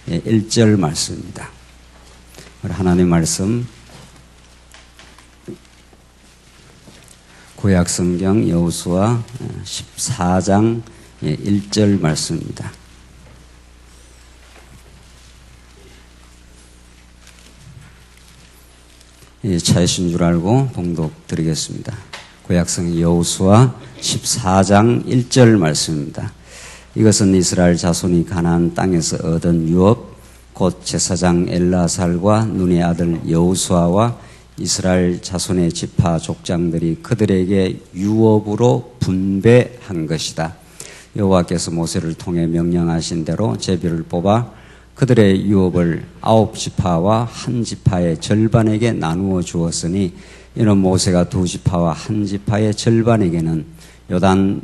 1절 말씀입니다. 하나님의 말씀 구약성경 여호수아 14장 1절 말씀입니다. 차이신 줄 알고 봉독 드리겠습니다. 구약성경 여호수아 14장 1절 말씀입니다. 이것은 이스라엘 자손이 가나안 땅에서 얻은 유업 곧 제사장 엘라살과 눈의 아들 여호수아와 이스라엘 자손의 지파 족장들이 그들에게 유업으로 분배한 것이다. 여호와께서 모세를 통해 명령하신 대로 제비를 뽑아 그들의 유업을 9지파와 1지파의 절반에게 나누어 주었으니 이는 모세가 2지파와 1지파의 절반에게는 요단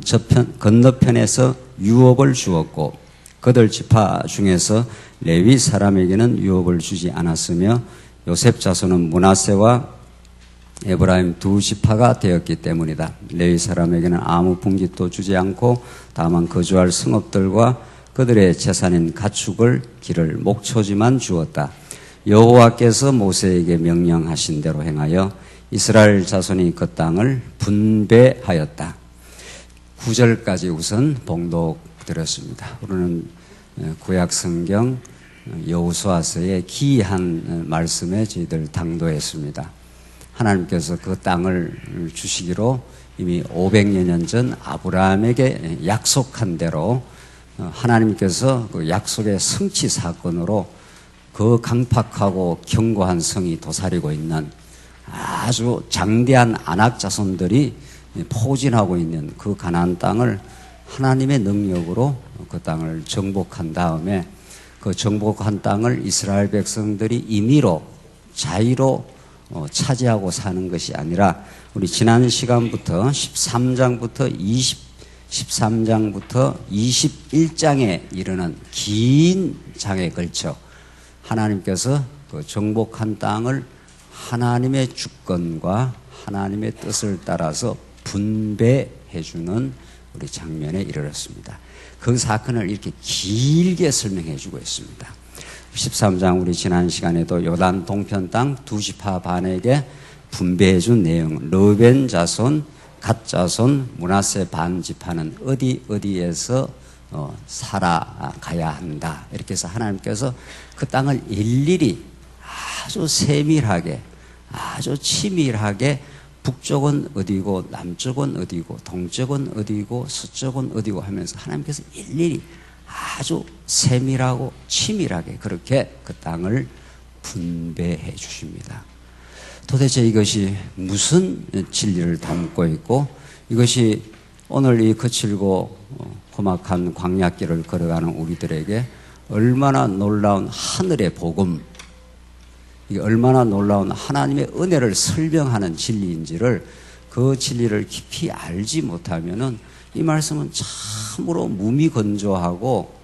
건너편에서 유업을 주었고 그들 지파 중에서 레위 사람에게는 유업을 주지 않았으며 요셉 자손은 므낫세와 에브라임 2지파가 되었기 때문이다. 레위 사람에게는 아무 분깃도 주지 않고 다만 거주할 성읍들과 그들의 재산인 가축을 기를 목초지만 주었다. 여호와께서 모세에게 명령하신 대로 행하여 이스라엘 자손이 그 땅을 분배하였다. 9절까지 우선 봉독 드렸습니다. 우리는 구약성경 여호수아서의 기이한 말씀에 저희들 당도했습니다. 하나님께서 그 땅을 주시기로 이미 500여 년 전 아브라함에게 약속한 대로 하나님께서 그 약속의 성취 사건으로 그 강팍하고 견고한 성이 도사리고 있는 아주 장대한 아낙 자손들이 포진하고 있는 그 가나안 땅을 하나님의 능력으로 그 땅을 정복한 다음에 그 정복한 땅을 이스라엘 백성들이 임의로 자의로 차지하고 사는 것이 아니라 우리 지난 시간부터 13장부터 21장에 이르는 긴 장에 걸쳐 하나님께서 그 정복한 땅을 하나님의 주권과 하나님의 뜻을 따라서 분배해주는 우리 장면에 이르렀습니다. 그 사건을 이렇게 길게 설명해 주고 있습니다. 13장 우리 지난 시간에도 요단 동편 땅 2지파 반에게 분배해 준 내용, 르벤 자손, 갓 자손, 므낫세 반 지파는 어디에서 살아가야 한다. 이렇게 해서 하나님께서 그 땅을 일일이 아주 세밀하게 아주 치밀하게 북쪽은 어디고 남쪽은 어디고 동쪽은 어디고 서쪽은 어디고 하면서 하나님께서 일일이 아주 세밀하고 치밀하게 그렇게 그 땅을 분배해 주십니다. 도대체 이것이 무슨 진리를 담고 있고 이것이 오늘 이 거칠고 험악한 광야길을 걸어가는 우리들에게 얼마나 놀라운 하늘의 복음, 이게 얼마나 놀라운 하나님의 은혜를 설명하는 진리인지를 그 진리를 깊이 알지 못하면은 이 말씀은 참으로 무미건조하고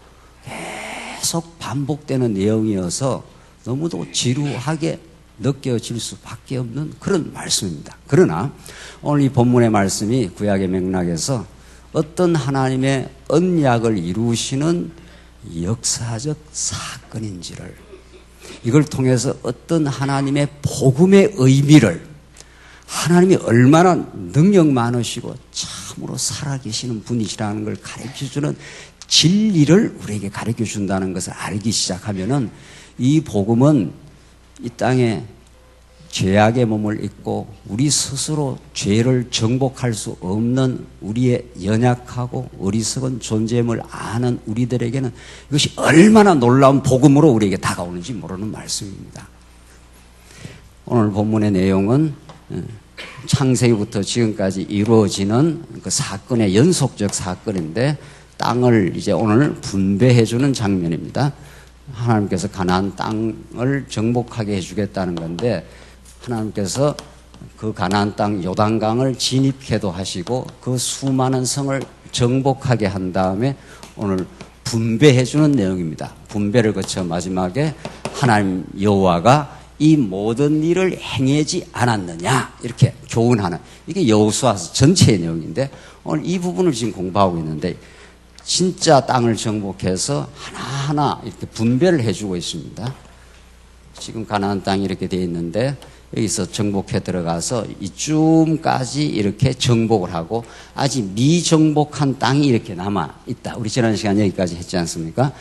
계속 반복되는 내용이어서 너무도 지루하게 느껴질 수밖에 없는 그런 말씀입니다. 그러나 오늘 이 본문의 말씀이 구약의 맥락에서 어떤 하나님의 언약을 이루시는 역사적 사건인지를 이걸 통해서 어떤 하나님의 복음의 의미를 하나님이 얼마나 능력 많으시고 참으로 살아계시는 분이시라는 걸 가르쳐주는 진리를 우리에게 가르쳐준다는 것을 알기 시작하면은 이 복음은 이 땅에 죄악의 몸을 입고 우리 스스로 죄를 정복할 수 없는 우리의 연약하고 어리석은 존재임을 아는 우리들에게는 이것이 얼마나 놀라운 복음으로 우리에게 다가오는지 모르는 말씀입니다. 오늘 본문의 내용은 창세기부터 지금까지 이루어지는 그 사건의 연속적 사건인데 땅을 이제 오늘 분배해주는 장면입니다. 하나님께서 가나안 땅을 정복하게 해주겠다는 건데 하나님께서 그 가나안 땅 요단강을 진입케도 하시고 그 수많은 성을 정복하게 한 다음에 오늘 분배해주는 내용입니다. 분배를 거쳐 마지막에 하나님 여호와가 이 모든 일을 행하지 않았느냐 이렇게 교훈하는 이게 여호수아서 전체의 내용인데 오늘 이 부분을 지금 공부하고 있는데 진짜 땅을 정복해서 하나하나 이렇게 분배를 해주고 있습니다. 지금 가나안 땅이 이렇게 되어 있는데 여기서 정복해 들어가서 이쯤까지 이렇게 정복을 하고 아직 미정복한 땅이 이렇게 남아 있다. 우리 지난 시간 여기까지 했지 않습니까?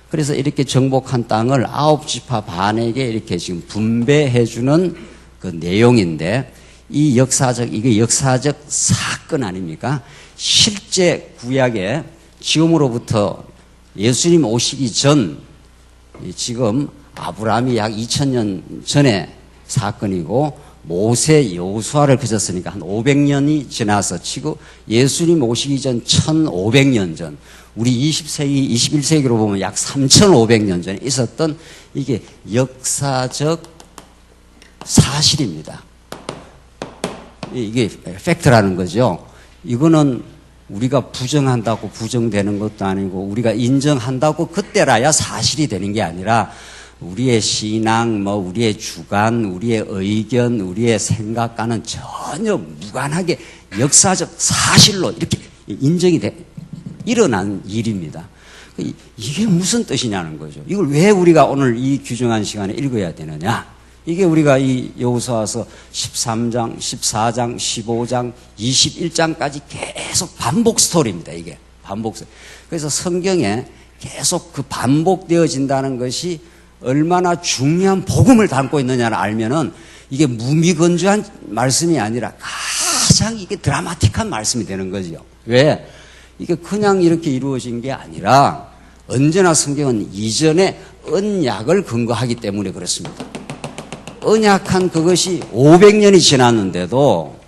그래서 이렇게 정복한 땅을 9지파 반에게 이렇게 지금 분배해주는 그 내용인데 이게 역사적 사건 아닙니까? 실제 구약에 지금으로부터 예수님 오시기 전 지금 아브라함이 약 2000년 전에 사건이고 모세 여호수아를 그쳤으니까 한 500년이 지나서 치고 예수님 오시기 전 1500년 전 우리 20세기, 21세기로 보면 약 3500년 전에 있었던 이게 역사적 사실입니다. 이게 팩트라는 거죠. 이거는 우리가 부정한다고 부정되는 것도 아니고 우리가 인정한다고 그때라야 사실이 되는 게 아니라 우리의 신앙, 우리의 주관, 우리의 의견, 우리의 생각과는 전혀 무관하게 역사적 사실로 이렇게 인정이 일어난 일입니다. 이게 무슨 뜻이냐는 거죠. 이걸 왜 우리가 오늘 이 규정한 시간에 읽어야 되느냐. 이게 우리가 이 여호수아서 13장, 14장, 15장, 21장까지 계속 반복 스토리입니다. 이게 반복 스토리. 그래서 성경에 계속 그 반복되어진다는 것이 얼마나 중요한 복음을 담고 있느냐를 알면은 이게 무미건조한 말씀이 아니라 가장 이게 드라마틱한 말씀이 되는 거죠. 왜? 이게 그냥 이렇게 이루어진 게 아니라 언제나 성경은 이전에 언약을 근거하기 때문에 그렇습니다. 언약한 그것이 500년이 지났는데도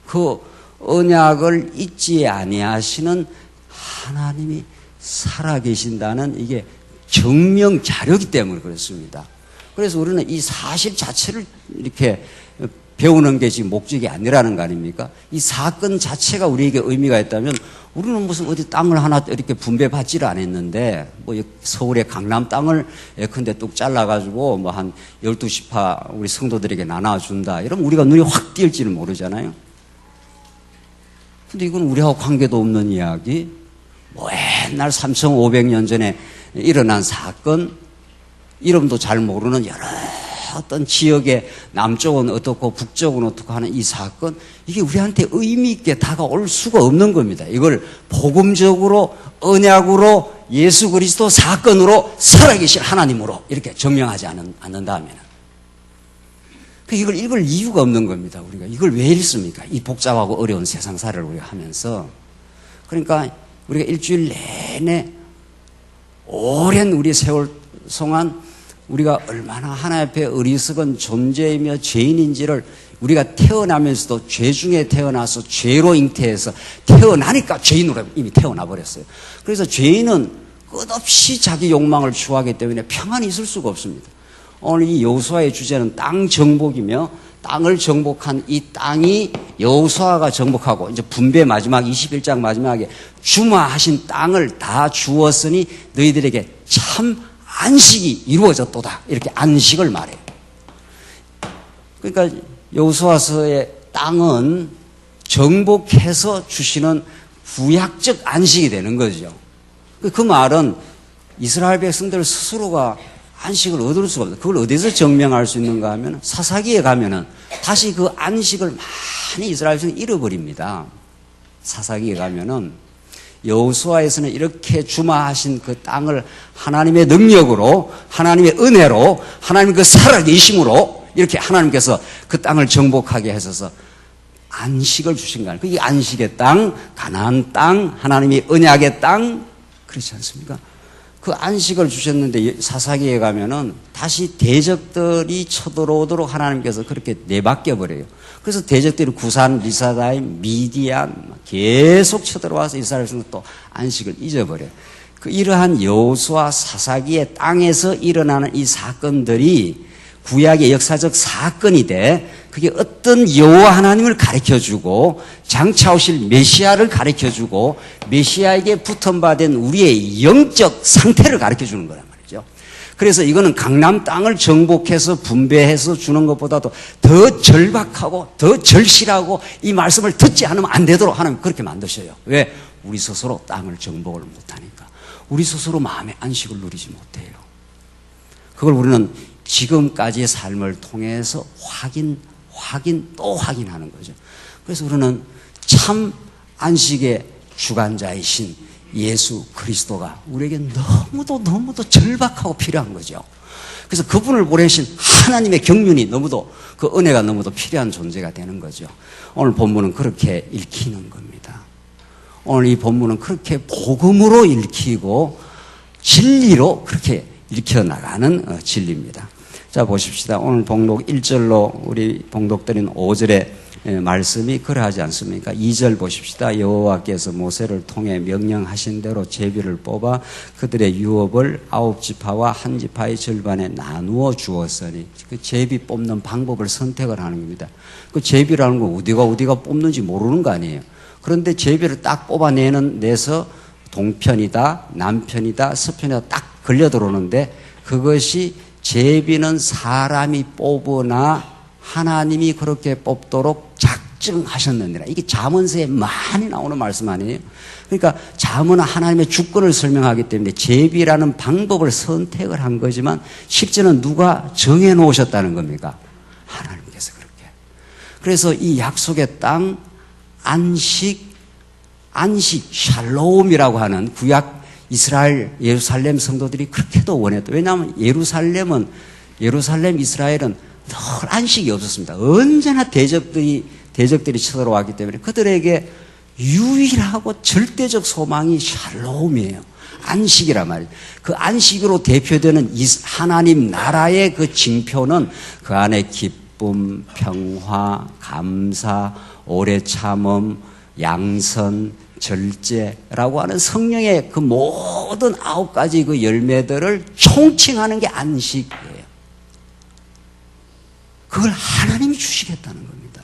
그 언약을 잊지 아니하시는 하나님이 살아계신다는 이게 증명 자료이기 때문에 그렇습니다. 그래서 우리는 이 사실 자체를 이렇게 배우는 게 지금 목적이 아니라는 거 아닙니까? 이 사건 자체가 우리에게 의미가 있다면 우리는 무슨 어디 땅을 하나 이렇게 분배받지를 않았는데 서울의 강남 땅을 예컨대 뚝 잘라가지고 한 12지파 우리 성도들에게 나눠준다. 이러면 우리가 눈이 확 띄일지는 모르잖아요. 근데 이건 우리하고 관계도 없는 이야기. 옛날 3500년 전에 일어난 사건, 이름도 잘 모르는 여러 어떤 지역의 남쪽은 어떻고 북쪽은 어떻고 하는 이 사건, 이게 우리한테 의미 있게 다가올 수가 없는 겁니다. 이걸 복음적으로 언약으로 예수 그리스도 사건으로 살아계신 하나님으로 이렇게 증명하지 않는다면 이걸 읽을 이유가 없는 겁니다. 우리가 이걸 왜 읽습니까? 이 복잡하고 어려운 세상사를 우리가 하면서. 그러니까 우리가 일주일 내내 오랜 우리 세월 동안 우리가 얼마나 하나님 앞에 어리석은 존재이며 죄인인지를 우리가 태어나면서도 죄 중에 태어나서 죄로 잉태해서 태어나니까 죄인으로 이미 태어나 버렸어요. 그래서 죄인은 끝없이 자기 욕망을 추구하기 때문에 평안히 있을 수가 없습니다. 오늘 이 여호수아의 주제는 땅 정복이며 땅을 정복한 이 땅이 여호수아가 정복하고 이제 분배 마지막 21장 마지막에 주마하신 땅을 다 주었으니 너희들에게 참 안식이 이루어졌도다. 이렇게 안식을 말해요. 그러니까 여호수아서의 땅은 정복해서 주시는 구약적 안식이 되는 거죠. 그 말은 이스라엘 백성들 스스로가 안식을 얻을 수가 없어요. 그걸 어디서 증명할 수 있는가 하면 사사기에 가면은 다시 그 안식을 많이 이스라엘 백성이 잃어버립니다. 사사기에 가면은 여호수아에서는 이렇게 주마하신 그 땅을 하나님의 능력으로, 하나님의 은혜로, 하나님의 그 살아계심으로 이렇게 하나님께서 그 땅을 정복하게 하셔서 안식을 주신 거예요. 그게 안식의 땅, 가나안 땅, 하나님의 언약의 땅, 그렇지 않습니까? 그 안식을 주셨는데 사사기에 가면은 다시 대적들이 쳐들어오도록 하나님께서 그렇게 내바뀌어 버려요. 그래서 대적들이 구산, 리사다임, 미디안 계속 쳐들어와서 이스라엘에서는 또 안식을 잊어버려요. 그 이러한 여호수아 사사기의 땅에서 일어나는 이 사건들이 구약의 역사적 사건이 돼 그게 어떤 여호와 하나님을 가르쳐주고 장차 오실 메시아를 가르쳐주고 메시아에게 붙음받은 우리의 영적 상태를 가르쳐주는 거란 말이죠. 그래서 이거는 강남 땅을 정복해서 분배해서 주는 것보다도 더 절박하고 더 절실하고 이 말씀을 듣지 않으면 안 되도록 하나님 그렇게 만드셔요. 왜? 우리 스스로 땅을 정복을 못하니까. 우리 스스로 마음의 안식을 누리지 못해요. 그걸 우리는 지금까지의 삶을 통해서 또 확인하는 거죠. 그래서 우리는 참 안식의 주관자이신 예수 그리스도가 우리에게 너무도 절박하고 필요한 거죠. 그래서 그분을 보내신 하나님의 경륜이 너무도, 그 은혜가 너무도 필요한 존재가 되는 거죠. 오늘 본문은 그렇게 읽히는 겁니다. 오늘 이 본문은 그렇게 복음으로 읽히고 진리로 그렇게 읽혀나가는 진리입니다. 자, 보십시다. 오늘 봉독 1절로 우리 봉독드린 5절의 말씀이 그러하지 않습니까? 2절 보십시다. 여호와께서 모세를 통해 명령하신 대로 제비를 뽑아 그들의 유업을 9지파와 1지파의 절반에 나누어 주었으니, 그 제비 뽑는 방법을 선택을 하는 겁니다. 그 제비라는 건 어디가 뽑는지 모르는 거 아니에요. 그런데 제비를 딱 뽑아내서 동편이다, 남편이다, 서편이다 딱 걸려 들어오는데, 그것이 제비는 사람이 뽑으나 하나님이 그렇게 뽑도록 작정하셨느니라. 이게 잠언서에 많이 나오는 말씀 아니에요? 그러니까 잠언은 하나님의 주권을 설명하기 때문에 제비라는 방법을 선택을 한 거지만 실제는 누가 정해 놓으셨다는 겁니까? 하나님께서 그렇게. 그래서 이 약속의 땅, 안식, 샬롬이라고 하는 구약 이스라엘, 예루살렘 성도들이 그렇게도 원했다. 왜냐하면 예루살렘 이스라엘은 늘 안식이 없었습니다. 언제나 대적들이 쳐들어왔기 때문에 그들에게 유일하고 절대적 소망이 샬롬이에요. 안식이란 말이에요. 그 안식으로 대표되는 하나님 나라의 그 징표는 그 안에 기쁨, 평화, 감사, 오래 참음, 양선, 절제라고 하는 성령의 그 모든 9가지 그 열매들을 총칭하는 게 안식이에요. 그걸 하나님이 주시겠다는 겁니다.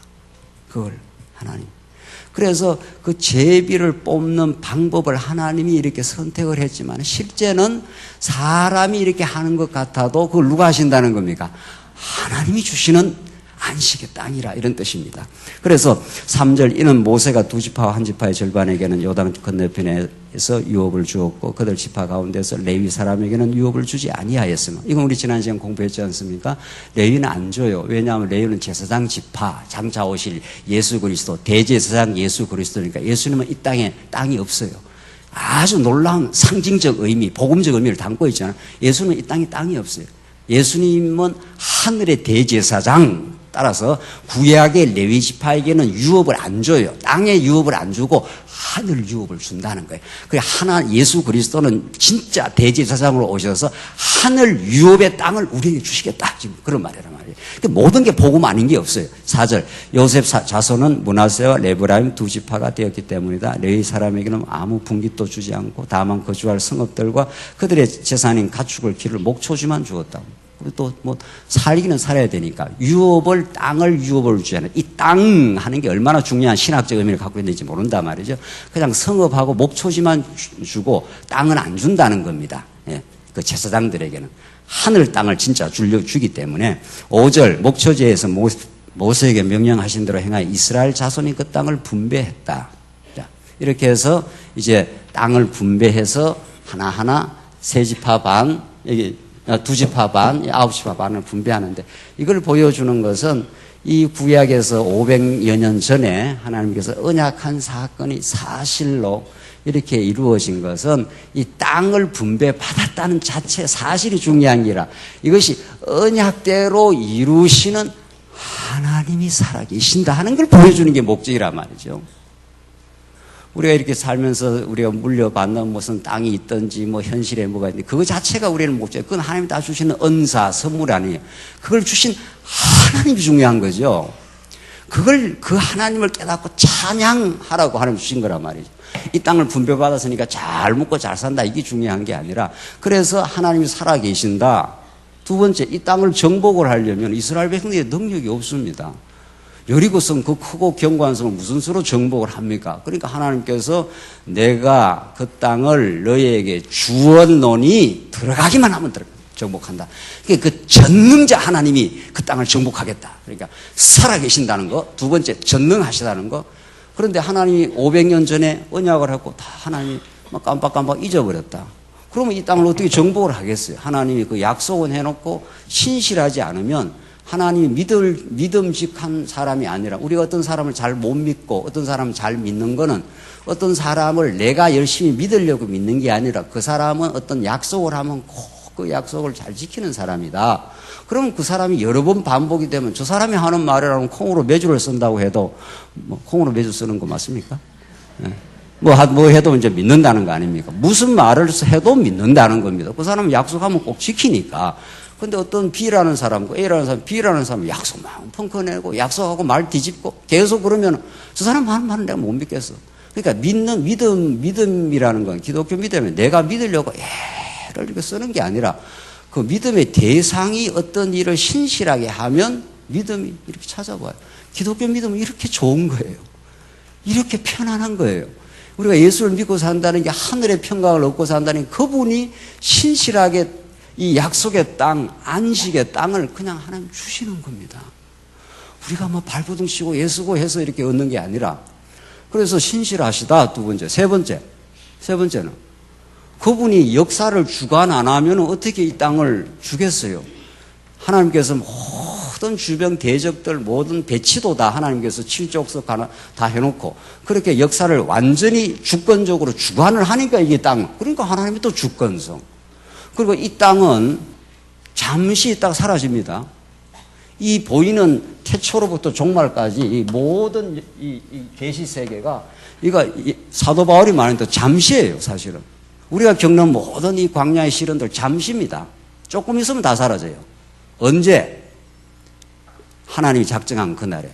그걸 하나님. 그래서 그 제비를 뽑는 방법을 하나님이 이렇게 선택을 했지만 실제는 사람이 이렇게 하는 것 같아도 그걸 누가 하신다는 겁니까? 하나님이 주시는 안식의 땅이라, 이런 뜻입니다. 그래서 3절, 이는 모세가 2지파와 1지파의 절반에게는 요단 건너편에서 유업을 주었고 그들 지파 가운데서 레위 사람에게는 유업을 주지 아니하였으며, 이건 우리 지난 시간 공부했지 않습니까? 레위는 안 줘요. 왜냐하면 레위는 제사장 지파, 장차 오실 예수 그리스도, 대제사장 예수 그리스도니까 예수님은 이 땅에 땅이 없어요. 아주 놀라운 상징적 의미, 복음적 의미를 담고 있잖아요. 예수는 이 땅에 땅이 없어요. 예수님은 하늘의 대제사장, 따라서 구약의 레위 지파에게는 유업을 안 줘요. 땅에 유업을 안 주고 하늘 유업을 준다는 거예요. 예수 그리스도는 진짜 대제사장으로 오셔서 하늘 유업의 땅을 우리에게 주시겠다, 지금 그런 말이란 말이에요. 모든 게 복음 아닌 게 없어요. 4절, 요셉 자손은 므낫세와 레브라임 2지파가 되었기 때문이다. 레위 사람에게는 아무 분깃도 주지 않고 다만 거주할 성읍들과 그들의 재산인 가축을 기를 목초지만 주었다. 또 살기는 살아야 되니까 땅을 유업을 주잖아요. 이 땅 하는 게 얼마나 중요한 신학적 의미를 갖고 있는지 모른단 말이죠. 그냥 성읍하고 목초지만 주고 땅은 안 준다는 겁니다. 예, 그 제사장들에게는 하늘 땅을 진짜 주기 때문에. 5절, 목초지에서 모세에게 명령하신 대로 행하여 이스라엘 자손이 그 땅을 분배했다. 자, 이렇게 해서 이제 땅을 분배해서 하나하나 3지파 반, 여기 2지파 반, 9지파 반을 분배하는데, 이걸 보여주는 것은 이 구약에서 500여 년 전에 하나님께서 언약한 사건이 사실로 이렇게 이루어진 것은 이 땅을 분배받았다는 자체 사실이 중요한 게 아니라 이것이 언약대로 이루시는 하나님이 살아계신다 하는 걸 보여주는 게 목적이란 말이죠. 우리가 이렇게 살면서 우리가 물려받는 무슨 땅이 있든지 현실에 뭐가 있는데 그거 자체가 우리는 목적이에요. 그건 하나님이 다 주시는 은사, 선물 아니에요. 그걸 주신 하나님이 중요한 거죠. 그 하나님을 깨닫고 찬양하라고 하나님 주신 거란 말이죠. 이 땅을 분배받았으니까 잘 먹고 잘 산다, 이게 중요한 게 아니라, 그래서 하나님이 살아계신다. 두 번째, 이 땅을 정복을 하려면 이스라엘 백성들의 능력이 없습니다. 여리고성 그 크고 견고한 성을 무슨 수로 정복을 합니까? 그러니까 하나님께서 내가 그 땅을 너희에게 주었노니 들어가기만 하면 정복한다. 그러니까 그 전능자 하나님이 그 땅을 정복하겠다. 그러니까 살아계신다는 거, 두 번째 전능하시다는 거, 그런데 하나님이 500년 전에 언약을 했고 다 하나님이 막 깜빡깜빡 잊어버렸다. 그러면 이 땅을 어떻게 정복을 하겠어요? 하나님이 그 약속은 해놓고 신실하지 않으면 하나님이 믿음직한 사람이 아니라 우리가 어떤 사람을 잘 못 믿고 어떤 사람을 잘 믿는 거는 어떤 사람을 내가 열심히 믿으려고 믿는 게 아니라 그 사람은 어떤 약속을 하면 꼭 그 약속을 잘 지키는 사람이다. 그러면 그 사람이 여러 번 반복이 되면 저 사람이 하는 말이라면 콩으로 매주를 쓴다고 해도 뭐 콩으로 매주 쓰는 거 맞습니까? 네. 뭐 해도 이제 믿는다는 거 아닙니까? 무슨 말을 해도 믿는다는 겁니다. 그 사람은 약속하면 꼭 지키니까. 근데 어떤 B라는 사람, A라는 사람, B라는 사람 약속 막 펑커내고 약속하고 말 뒤집고 계속 그러면 저 사람 하는 말은 내가 못 믿겠어. 그러니까 믿음이라는 건 기독교 믿음은 내가 믿으려고 애를 이렇게 쓰는 게 아니라 그 믿음의 대상이 어떤 일을 신실하게 하면 믿음이 이렇게 찾아와요. 기독교 믿음은 이렇게 좋은 거예요. 이렇게 편안한 거예요. 우리가 예수를 믿고 산다는 게 하늘의 평강을 얻고 산다는 게 그분이 신실하게 이 약속의 땅, 안식의 땅을 그냥 하나님 주시는 겁니다. 우리가 뭐 발버둥 치고 예수고 해서 이렇게 얻는 게 아니라 그래서 신실하시다 두 번째. 세 번째는 그분이 역사를 주관 안 하면 어떻게 이 땅을 주겠어요? 하나님께서 모든 주변 대적들 모든 배치도 다 하나님께서 7족석 하나 다 해놓고 그렇게 역사를 완전히 주권적으로 주관을 하니까 이게 땅. 그러니까 하나님이 또 주권성. 그리고 이 땅은 잠시 있다가 사라집니다. 이 보이는 태초로부터 종말까지 이 모든 이 계시 세계가 이거 사도 바울이 말하는 잠시예요, 사실은. 우리가 겪는 모든 이 광야의 시련들 잠시입니다. 조금 있으면 다 사라져요. 언제? 하나님이 작정한 그날에.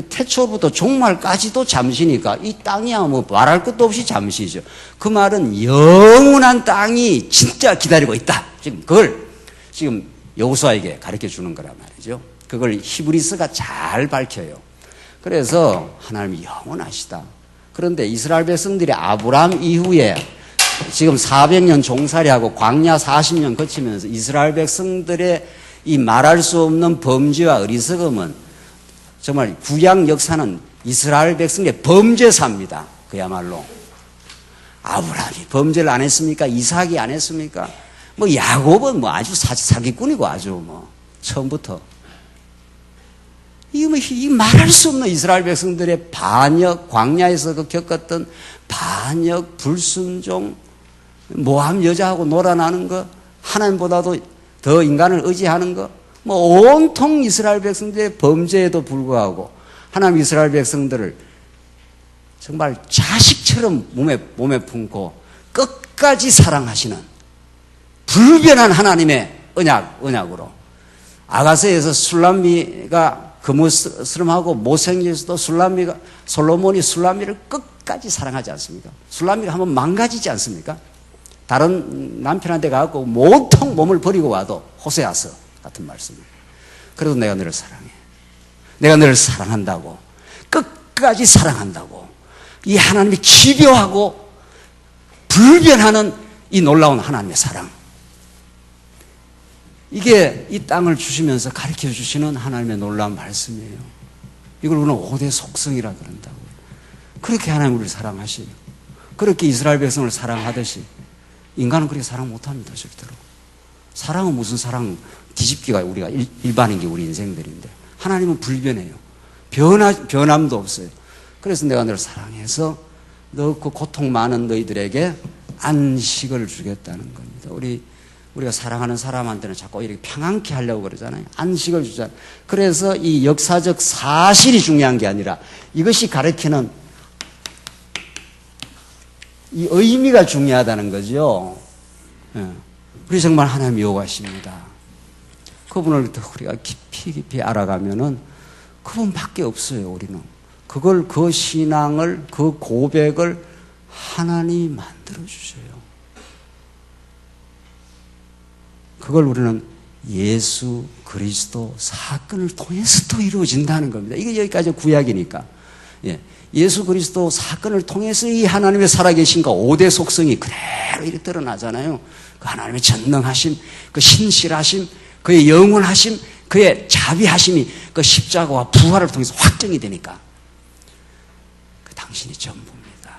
태초부터 종말까지도 잠시니까 이 땅이야 뭐 말할 것도 없이 잠시죠. 그 말은 영원한 땅이 진짜 기다리고 있다. 지금 그걸 지금 여호수아에게 가르쳐 주는 거란 말이죠. 그걸 히브리서가 잘 밝혀요. 그래서 하나님이 영원하시다. 그런데 이스라엘 백성들이 아브라함 이후에 지금 400년 종살이하고 광야 40년 거치면서 이스라엘 백성들의 이 말할 수 없는 범죄와 어리석음은 정말 구약 역사는 이스라엘 백성의 범죄사입니다. 그야말로. 아브라함이 범죄를 안 했습니까? 이삭이 안 했습니까? 뭐 야곱은 뭐 아주 사기꾼이고 아주 뭐 처음부터. 이 말할 수 없는 이스라엘 백성들의 반역, 광야에서 겪었던 반역, 불순종, 모함 여자하고 놀아나는 거, 하나님보다도 더 인간을 의지하는 거, 뭐 온통 이스라엘 백성들의 범죄에도 불구하고 하나님 이스라엘 백성들을 정말 자식처럼 몸에 품고 끝까지 사랑하시는 불변한 하나님의 언약으로 아가서에서 술람미가 그무스름하고 못생겨서도 솔로몬이 술람미를 끝까지 사랑하지 않습니까? 술람미가 한번 망가지지 않습니까? 다른 남편한테 가고 온통 몸을 버리고 와도 호세아서 같은 말씀이에요. 그래도 내가 너를 사랑해. 내가 너를 사랑한다고. 끝까지 사랑한다고. 이 하나님이 집요하고 불변하는 이 놀라운 하나님의 사랑. 이게 이 땅을 주시면서 가르쳐 주시는 하나님의 놀라운 말씀이에요. 이걸 우리는 5대 속성이라 그런다고요. 그렇게 하나님 우리를 사랑하시요. 그렇게 이스라엘 백성을 사랑하듯이 인간은 그렇게 사랑 못합니다. 절대로. 사랑은 무슨 사랑 뒤집기가 우리가 일반인 게 우리 인생들인데 하나님은 불변해요. 변함도 없어요. 그래서 내가 너를 사랑해서 너 그 고통 많은 너희들에게 안식을 주겠다는 겁니다. 우리가 사랑하는 사람한테는 자꾸 이렇게 평안케 하려고 그러잖아요. 안식을 주잖아요. 그래서 이 역사적 사실이 중요한 게 아니라 이것이 가르치는 이 의미가 중요하다는 거죠. 우리 정말 하나님 요구하십니다. 그분을 더 우리가 깊이 알아가면은 그분밖에 없어요, 우리는. 그 신앙을, 그 고백을 하나님이 만들어주셔요. 그걸 우리는 예수 그리스도 사건을 통해서 또 이루어진다는 겁니다. 이게 여기까지 구약이니까. 예수 그리스도 사건을 통해서 이 하나님의 살아계신과 5대 속성이 그대로 이렇게 드러나잖아요. 그 하나님의 전능하심, 그 신실하심, 그의 영원하심, 그의 자비하심이 그 십자가와 부활을 통해서 확정이 되니까. 당신이 전부입니다.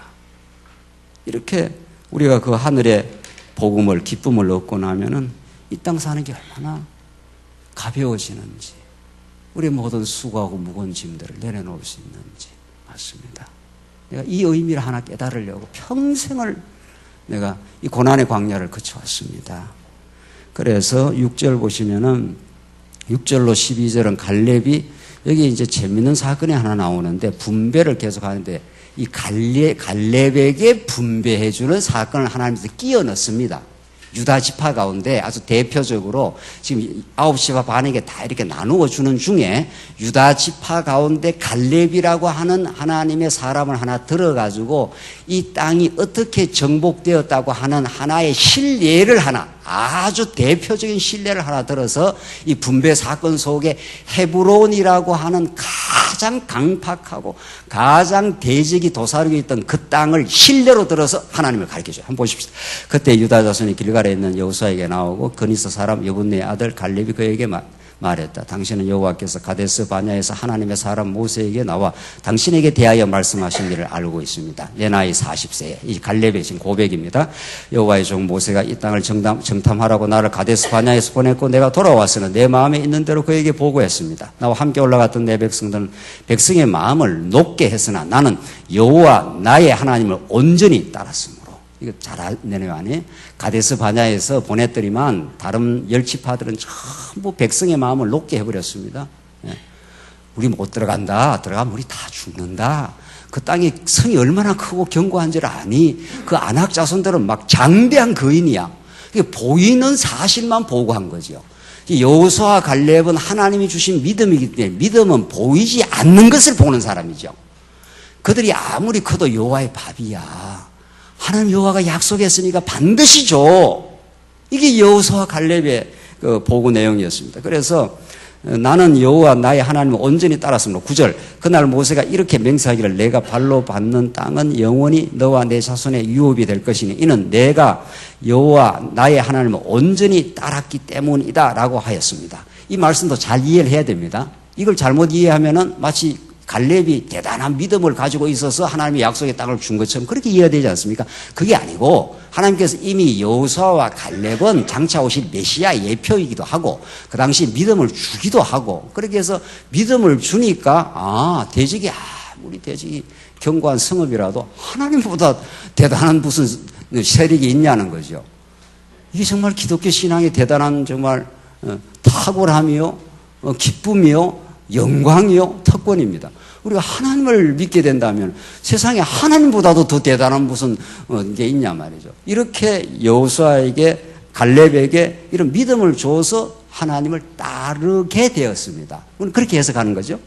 이렇게 우리가 그 하늘의 복음을, 기쁨을 얻고 나면은 이 땅 사는 게 얼마나 가벼워지는지, 우리의 모든 수고하고 무거운 짐들을 내려놓을 수 있는지. 맞습니다. 내가 이 의미를 하나 깨달으려고 평생을 내가 이 고난의 광야를 거쳐왔습니다. 그래서 6절 보시면은 6절로 12절은 갈렙이, 여기 이제 재밌는 사건이 하나 나오는데 분배를 계속 하는데 이 갈렙에게 분배해주는 사건을 하나님께서 끼워 넣습니다. 유다 지파 가운데 아주 대표적으로 지금 9지파 반에게 다 이렇게 나누어 주는 중에 유다 지파 가운데 갈렙이라고 하는 하나님의 사람을 하나 들어가지고 이 땅이 어떻게 정복되었다고 하는 하나의 실례를 하나, 아주 대표적인 신뢰를 하나 들어서 이 분배 사건 속에 헤브론이라고 하는 가장 강팍하고 가장 대적이 도사리고 있던 그 땅을 신뢰로 들어서 하나님을 가르쳐줘요. 한번 보십시오. 그때 유다 자손이 길갈에 있는 여호수아에게 나오고 그니스 사람 여분네의 아들 갈렙이 그에게 말했다. 당신은 여호와께서 가데스 바냐에서 하나님의 사람 모세에게 나와 당신에게 대하여 말씀하신 일을 알고 있습니다. 내 나이 40세에 이 갈렙의 지금 고백입니다. 여호와의 종 모세가 이 땅을 정탐하라고 나를 가데스 바냐에서 보냈고 내가 돌아왔으나 내 마음에 있는 대로 그에게 보고했습니다. 나와 함께 올라갔던 내 백성들은 백성의 마음을 높게 했으나 나는 여호와 나의 하나님을 온전히 따랐습니다. 이거 잘 아내요, 아니? 가데스 바냐에서 보냈더니만 다른 열지파들은 전부 백성의 마음을 높게 해버렸습니다. 예. 우리 못 들어간다. 들어가면 우리 다 죽는다. 그 땅이 성이 얼마나 크고 견고한 줄 아니? 그 안악 자손들은 막 장대한 거인이야. 보이는 사실만 보고한 거죠. 여호수아 갈렙은 하나님이 주신 믿음이기 때문에 믿음은 보이지 않는 것을 보는 사람이죠. 그들이 아무리 커도 여호와의 밥이야. 하나님 여호와가 약속했으니까 반드시 줘. 이게 여호수아 갈렙의 그 보고 내용이었습니다. 그래서 나는 여호와 나의 하나님을 온전히 따랐습니다. 9절 그날 모세가 이렇게 맹세하기를 내가 발로 밟는 땅은 영원히 너와 내 자손의 유업이 될 것이니 이는 내가 여호와 나의 하나님을 온전히 따랐기 때문이다 라고 하였습니다. 이 말씀도 잘 이해를 해야 됩니다. 이걸 잘못 이해하면은 마치 갈렙이 대단한 믿음을 가지고 있어서 하나님의 약속의 땅을 준 것처럼 그렇게 이해가 되지 않습니까? 그게 아니고 하나님께서 이미 여호수아와 갈렙은 장차 오실 메시아 예표이기도 하고 그 당시 믿음을 주기도 하고 그렇게 해서 믿음을 주니까 대적이 아무리 대적이 견고한 성읍이라도 하나님보다 대단한 무슨 세력이 있냐는 거죠. 이게 정말 기독교 신앙의 대단한 정말 탁월함이요 기쁨이요 영광이요 특권입니다. 우리가 하나님을 믿게 된다면 세상에 하나님보다도 더 대단한 무슨 게 있냐 말이죠. 이렇게 여호수아에게 갈렙에게 이런 믿음을 줘서 하나님을 따르게 되었습니다. 그렇게 해석하는 거죠.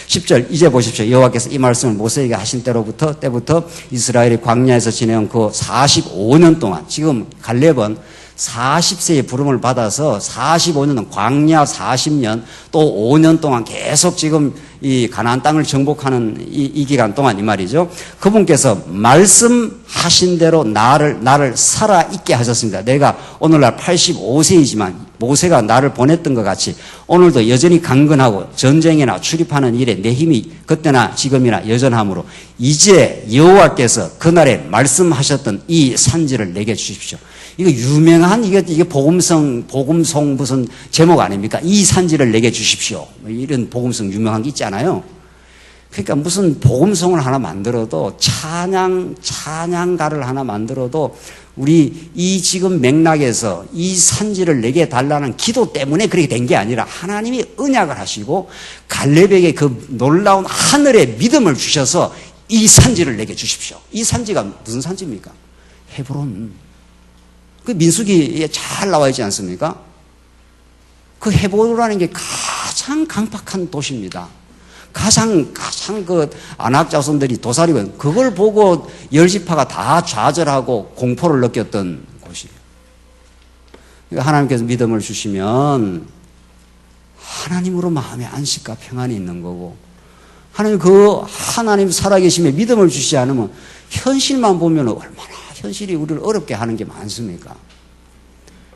10절 이제 보십시오. 여호와께서 이 말씀을 모세에게 하신 때부터 이스라엘이 광야에서 지내온 그 45년 동안 지금 갈렙은 40세의 부름을 받아서 45년 광야 40년 또 5년 동안 계속 지금 이 가나안 땅을 정복하는 이 기간 동안 이 말이죠. 그분께서 말씀하신 대로 나를 살아 있게 하셨습니다. 내가 오늘날 85세이지만 모세가 나를 보냈던 것 같이 오늘도 여전히 강건하고 전쟁이나 출입하는 일에 내 힘이 그때나 지금이나 여전하므로 이제 여호와께서 그날에 말씀하셨던 이 산지를 내게 주십시오. 이거 유명한 이게 복음송 무슨 제목 아닙니까? 이 산지를 내게 주십시오. 이런 복음송 유명한 게 있잖아요. 그러니까 무슨 복음송을 하나 만들어도 찬양가를 하나 만들어도 우리 이 지금 맥락에서 이 산지를 내게 달라는 기도 때문에 그렇게 된 게 아니라 하나님이 언약을 하시고 갈렙에게 그 놀라운 하늘의 믿음을 주셔서 이 산지를 내게 주십시오. 이 산지가 무슨 산지입니까? 헤브론. 그 민수기에 잘 나와 있지 않습니까? 그 헤브론이라는 게 가장 강팍한 도시입니다. 가장 그 안악 자손들이 도사리고 그걸 보고 열지파가 다 좌절하고 공포를 느꼈던 곳이에요. 그러니까 하나님께서 믿음을 주시면 하나님으로 마음의 안식과 평안이 있는 거고 하나님 살아계심에 믿음을 주시지 않으면 현실만 보면 얼마나 현실이 우리를 어렵게 하는 게 많습니까?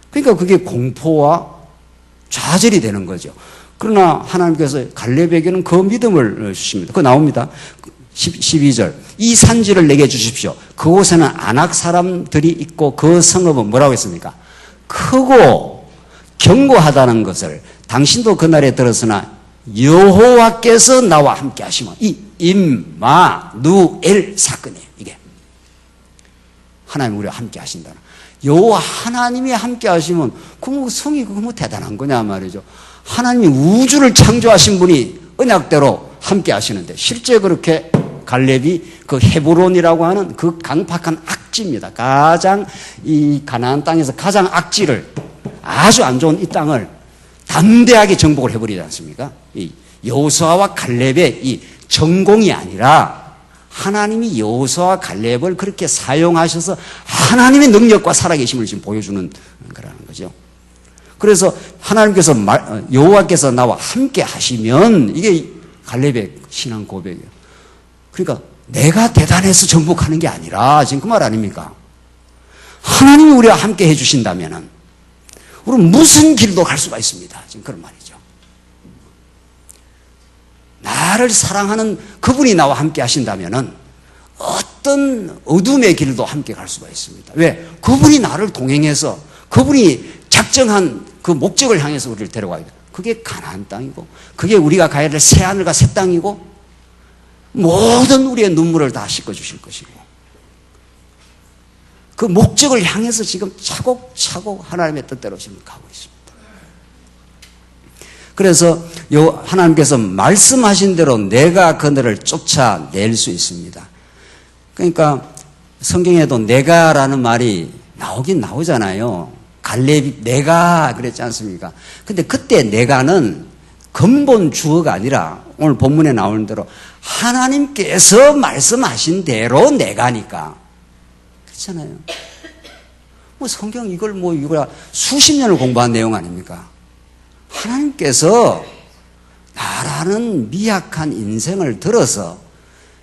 그러니까 그게 공포와 좌절이 되는 거죠. 그러나 하나님께서 갈렙에게는 그 믿음을 주십니다. 그거 나옵니다. 12절. 이 산지를 내게 주십시오. 그곳에는 아낙 사람들이 있고 그 성읍은 뭐라고 했습니까? 크고 견고하다는 것을 당신도 그날에 들었으나 여호와께서 나와 함께 하시면 이 임마누엘 사건이에요. 이게 하나님 우리와 함께 하신다는 여호와 하나님이 함께 하시면 그 성이 그거 뭐 대단한 거냐 말이죠. 하나님이 우주를 창조하신 분이 언약대로 함께 하시는데 실제 그렇게 갈렙이 그 헤브론이라고 하는 그 강팍한 악지입니다. 가장 이 가나안 땅에서 가장 악지를 아주 안 좋은 이 땅을 담대하게 정복을 해버리지 않습니까? 이 여호수아와 갈렙의 이 전공이 아니라 하나님이 여호수아와 갈렙을 그렇게 사용하셔서 하나님의 능력과 살아계심을 지금 보여주는 거라는 거죠. 그래서 하나님께서 여호와께서 나와 함께 하시면 이게 갈렙의 신앙 고백이에요. 그러니까 내가 대단해서 정복하는 게 아니라 지금 그 말 아닙니까? 하나님이 우리와 함께 해주신다면은 우리는 무슨 길도 갈 수가 있습니다. 지금 그런 말이죠. 나를 사랑하는 그분이 나와 함께 하신다면은 어떤 어둠의 길도 함께 갈 수가 있습니다. 왜? 그분이 나를 동행해서 그분이 작정한 그 목적을 향해서 우리를 데려가야 돼요. 그게 가나안 땅이고 그게 우리가 가야 될 새하늘과 새 땅이고 모든 우리의 눈물을 다 씻어주실 것이고 그 목적을 향해서 지금 차곡차곡 하나님의 뜻대로 지금 가고 있습니다. 그래서 하나님께서 말씀하신 대로 내가 그들을 쫓아낼 수 있습니다. 그러니까 성경에도 내가라는 말이 나오긴 나오잖아요. 갈렙이 내가 그랬지 않습니까? 근데 그때 내가는 근본 주어가 아니라 오늘 본문에 나오는 대로 하나님께서 말씀하신 대로 내가니까 그렇잖아요. 뭐 성경 이걸 수십 년을 공부한 내용 아닙니까? 하나님께서 나라는 미약한 인생을 들어서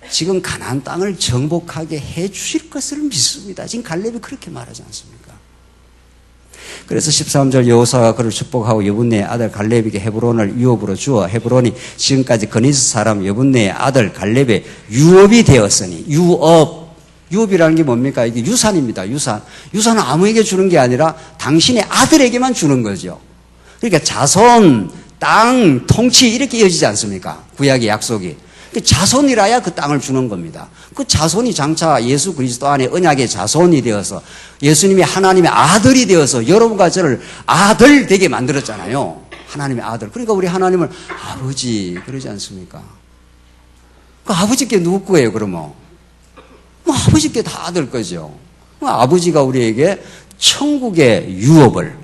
지금 가나안 땅을 정복하게 해 주실 것을 믿습니다. 지금 갈렙이 그렇게 말하지 않습니까? 그래서 13절 여호수아가 그를 축복하고 여분네의 아들 갈렙에게 헤브론을 유업으로 주어 헤브론이 지금까지 그니스 사람 여분네의 아들 갈렙의 유업이 되었으니 유업이라는 게 뭡니까? 이게 유산입니다. 유산은 아무에게 주는 게 아니라 당신의 아들에게만 주는 거죠. 그러니까 자손, 땅, 통치 이렇게 이어지지 않습니까? 구약의 약속이. 자손이라야 그 땅을 주는 겁니다. 그 자손이 장차 예수 그리스도 안에 언약의 자손이 되어서 예수님이 하나님의 아들이 되어서 여러분과 저를 아들 되게 만들었잖아요. 하나님의 아들. 그러니까 우리 하나님을 아버지 그러지 않습니까? 그 아버지께 누구 거예요 그러면? 뭐 아버지께 다 아들 거죠. 아버지가 우리에게 천국의 유업을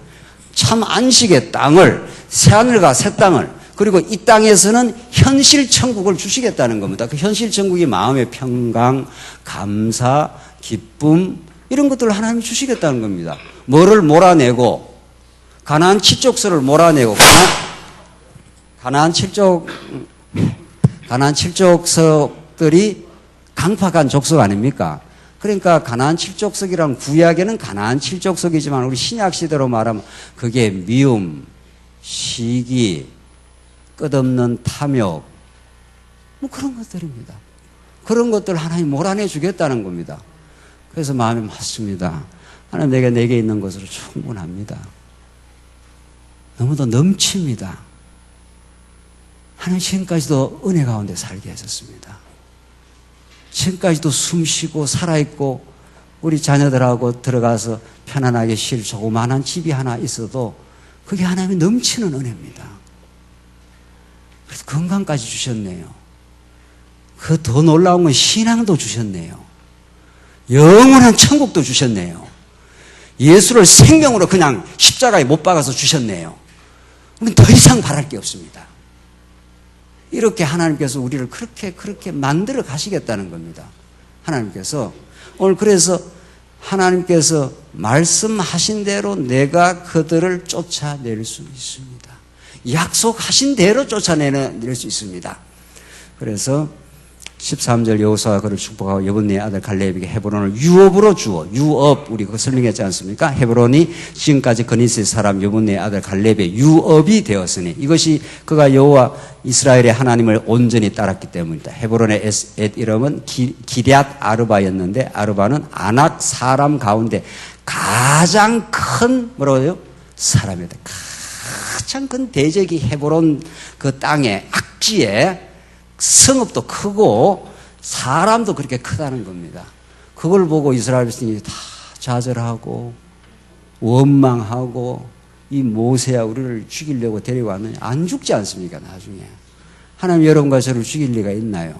참 안식의 땅을 새하늘과 새 땅을 그리고 이 땅에서는 현실 천국을 주시겠다는 겁니다. 그 현실 천국이 마음의 평강, 감사, 기쁨 이런 것들을 하나님이 주시겠다는 겁니다. 뭐를 몰아내고 가나안 7족서를 몰아내고 가나안 7족석들이 강팍한 족속 아닙니까? 그러니까 가나안 7족석이란 구약에는 가나안 7족석이지만 우리 신약 시대로 말하면 그게 미움, 시기, 끝없는 탐욕 뭐 그런 것들입니다. 그런 것들 하나님 몰아내 주겠다는 겁니다. 그래서 마음이 맞습니다. 하나님 내게 있는 것으로 충분합니다. 너무도 넘칩니다. 하나님 지금까지도 은혜 가운데 살게 하셨습니다. 지금까지도 숨쉬고 살아있고 우리 자녀들하고 들어가서 편안하게 쉴 조그마한 집이 하나 있어도 그게 하나님의 넘치는 은혜입니다. 그래서 건강까지 주셨네요. 그 더 놀라운 건 신앙도 주셨네요. 영원한 천국도 주셨네요. 예수를 생명으로 그냥 십자가에 못 박아서 주셨네요. 우리는 더 이상 바랄 게 없습니다. 이렇게 하나님께서 우리를 그렇게 만들어 가시겠다는 겁니다. 하나님께서 오늘 그래서 하나님께서 말씀하신 대로 내가 그들을 쫓아낼 수 있습니다. 약속하신 대로 쫓아낼 수 있습니다. 그래서 13절 여호수아가 그를 축복하고 여분네 아들 갈렙에게 헤브론을 유업으로 주어. 유업 우리 그거 설명했지 않습니까? 헤브론이 지금까지 그니스의 사람 여분네 아들 갈렙의 유업이 되었으니 이것이 그가 여호와 이스라엘의 하나님을 온전히 따랐기 때문이다. 헤브론의 옛 이름은 기럇 아르바였는데 아르바는 아낙 사람 가운데 가장 큰 뭐라고 해요? 사람이다. 가장 큰 대적이 헤브론 그 땅의 악지에 성읍도 크고 사람도 그렇게 크다는 겁니다. 그걸 보고 이스라엘 백성이 다 좌절하고 원망하고 이 모세야 우리를 죽이려고 데리고 왔느냐. 안 죽지 않습니까 나중에. 하나님 여러분과 저를 죽일 리가 있나요?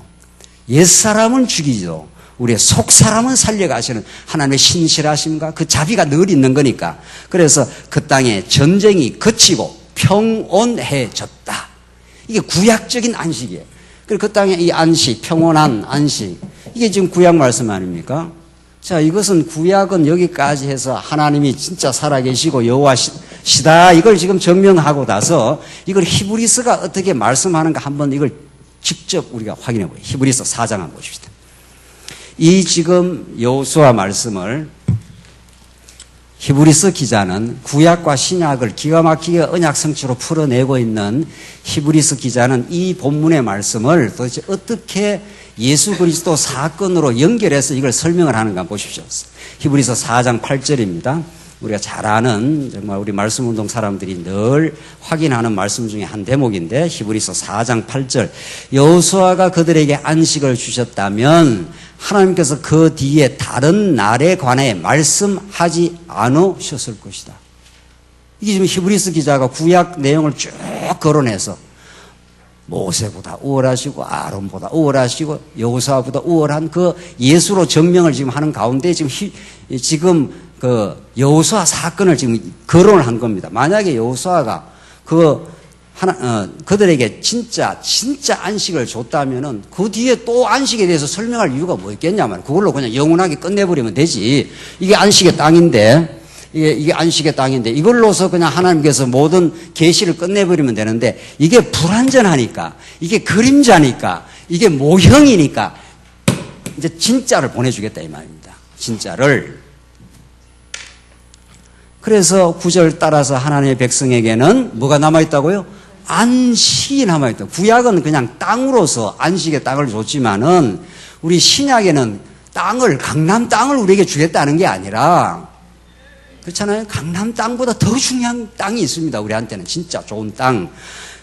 옛사람은 죽이죠. 우리의 속사람은 살려가시는 하나님의 신실하심과 그 자비가 늘 있는 거니까. 그래서 그 땅에 전쟁이 그치고 평온해졌다. 이게 구약적인 안식이에요. 그리고 그 땅에 이 안식, 평온한 안식, 이게 지금 구약 말씀 아닙니까? 자, 이것은 구약은 여기까지 해서 하나님이 진짜 살아계시고 여호와시다 이걸 지금 증명하고 나서 이걸 히브리서가 어떻게 말씀하는가 한번 이걸 직접 우리가 확인해 보요. 히브리서 4장 한번 보십시다. 이 지금 여호수아 말씀을 히브리서 기자는 구약과 신약을 기가 막히게 언약 성취로 풀어내고 있는 히브리서 기자는 이 본문의 말씀을 도대체 어떻게 예수 그리스도 사건으로 연결해서 이걸 설명을 하는가 보십시오. 히브리서 4장 8절입니다. 우리가 잘 아는 정말 우리 말씀운동 사람들이 늘 확인하는 말씀 중에 한 대목인데 히브리서 4장 8절 여호수아가 그들에게 안식을 주셨다면 하나님께서 그 뒤에 다른 날에 관해 말씀하지 않으셨을 것이다. 이게 지금 히브리서 기자가 구약 내용을 쭉 거론해서 모세보다 우월하시고 아론보다 우월하시고 여호수아보다 우월한 그 예수로 증명을 지금 하는 가운데 지금 그 여호수아 사건을 지금 거론을 한 겁니다. 만약에 여호수아가 그들에게 진짜 안식을 줬다면은 그 뒤에 또 안식에 대해서 설명할 이유가 뭐 있겠냐면 그걸로 그냥 영원하게 끝내버리면 되지. 이게 안식의 땅인데 이게 안식의 땅인데 이걸로서 그냥 하나님께서 모든 계시를 끝내버리면 되는데 이게 불완전하니까 이게 그림자니까 이게 모형이니까 이제 진짜를 보내주겠다 이 말입니다. 진짜를. 그래서 9절 따라서 하나님의 백성에게는 뭐가 남아있다고요? 안식이 남아있다. 구약은 그냥 땅으로서 안식의 땅을 줬지만은 우리 신약에는 강남 땅을 우리에게 주겠다는 게 아니라 그렇잖아요. 강남 땅보다 더 중요한 땅이 있습니다. 우리한테는 진짜 좋은 땅.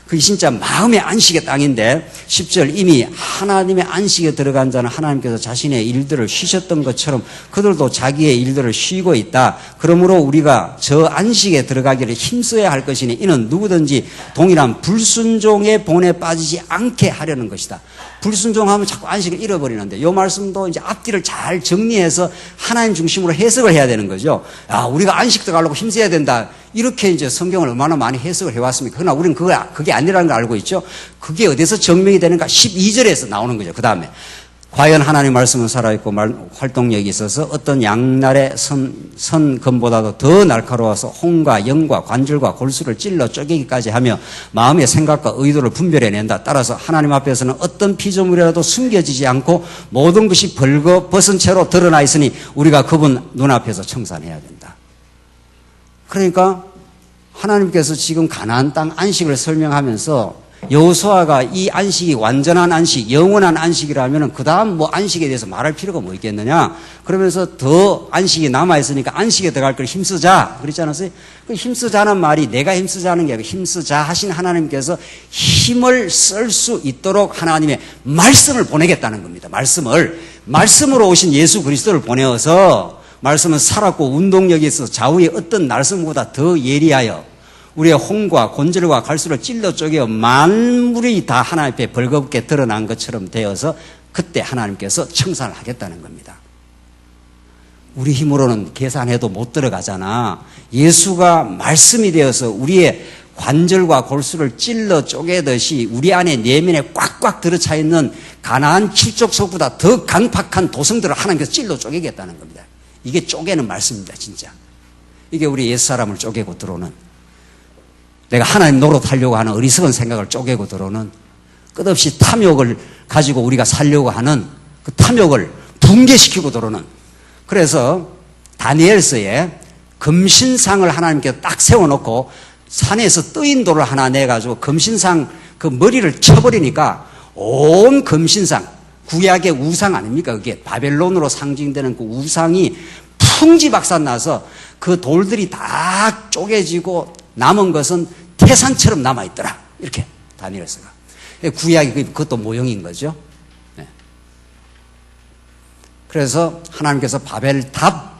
그게 진짜 마음의 안식의 땅인데 10절 이미 하나님의 안식에 들어간 자는 하나님께서 자신의 일들을 쉬셨던 것처럼 그들도 자기의 일들을 쉬고 있다. 그러므로 우리가 저 안식에 들어가기를 힘써야 할 것이니 이는 누구든지 동일한 불순종의 본에 빠지지 않게 하려는 것이다. 불순종하면 자꾸 안식을 잃어버리는데 이 말씀도 이제 앞뒤를 잘 정리해서 하나님 중심으로 해석을 해야 되는 거죠. 야, 우리가 안식 들어가려고 힘써야 된다. 이렇게 이제 성경을 얼마나 많이 해석을 해왔습니까? 그러나 우리는 그게 아니라는 걸 알고 있죠. 그게 어디서 증명이 되는가? 12절에서 나오는 거죠. 그 다음에 과연 하나님의 말씀은 살아있고 활동력이 있어서 어떤 양날의 선검보다도 더 날카로워서 홍과 영과 관절과 골수를 찔러 쪼개기까지 하며 마음의 생각과 의도를 분별해낸다. 따라서 하나님 앞에서는 어떤 피조물이라도 숨겨지지 않고 모든 것이 벌거벗은 채로 드러나 있으니 우리가 그분 눈앞에서 청산해야 된다. 그러니까 하나님께서 지금 가나안 땅 안식을 설명하면서 여호수아가 이 안식이 완전한 안식, 영원한 안식이라면 그 다음 뭐 안식에 대해서 말할 필요가 뭐 있겠느냐. 그러면서 더 안식이 남아있으니까 안식에 들어갈 걸 힘쓰자. 그랬지 않았어요? 그 힘쓰자는 말이 내가 힘쓰자는 게 아니고 힘쓰자 하신 하나님께서 힘을 쓸 수 있도록 하나님의 말씀을 보내겠다는 겁니다. 말씀으로 오신 예수 그리스도를 보내어서 말씀은 살았고 운동력이 있어서 좌우의 어떤 날씀보다 더 예리하여 우리의 홍과 곤절과 갈수를 찔러 쪼개어 만물이 다 하나님 앞에 벌겋게 드러난 것처럼 되어서 그때 하나님께서 청산을 하겠다는 겁니다. 우리 힘으로는 계산해도 못 들어가잖아. 예수가 말씀이 되어서 우리의 관절과 골수를 찔러 쪼개듯이 우리 안에 내면에 꽉꽉 들어차 있는 가나안 칠족속보다 더 강팍한 도성들을 하나님께서 찔러 쪼개겠다는 겁니다. 이게 쪼개는 말씀입니다. 진짜. 이게 우리 옛사람을 쪼개고 들어오는, 내가 하나님 노릇하려고 하는 어리석은 생각을 쪼개고 들어오는, 끝없이 탐욕을 가지고 우리가 살려고 하는 그 탐욕을 붕괴시키고 들어오는. 그래서 다니엘서에 금신상을 하나님께서 딱 세워놓고 산에서 뜨인 돌을 하나 내가지고 금신상 그 머리를 쳐버리니까 온 금신상, 구약의 우상 아닙니까? 그게 바벨론으로 상징되는 그 우상이 풍지박산 나서 그 돌들이 다 쪼개지고 남은 것은 태산처럼 남아있더라. 이렇게 다니엘서가. 구약이 그것도 모형인 거죠. 네. 그래서 하나님께서 바벨탑,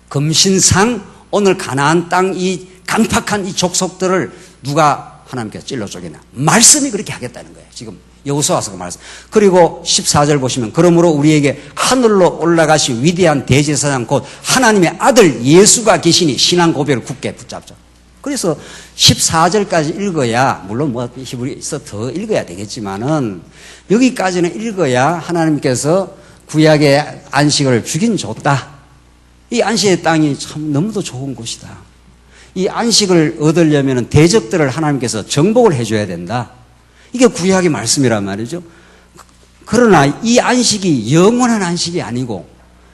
금신상, 오늘 가나안 땅 이 강팍한 이 족속들을 누가 하나님께서 찔러 쪼개냐. 말씀이 그렇게 하겠다는 거예요. 지금 여호수아서가 말씀. 그리고 14절 보시면 그러므로 우리에게 하늘로 올라가신 위대한 대제사장 곧 하나님의 아들 예수가 계시니 신앙 고백을 굳게 붙잡자. 그래서 14절까지 읽어야, 물론 뭐 히브리서 더 읽어야 되겠지만은 여기까지는 읽어야 하나님께서 구약의 안식을 주긴 줬다. 이 안식의 땅이 참 너무도 좋은 곳이다. 이 안식을 얻으려면 대적들을 하나님께서 정복을 해줘야 된다. 이게 구약의 말씀이란 말이죠. 그러나 이 안식이 영원한 안식이 아니고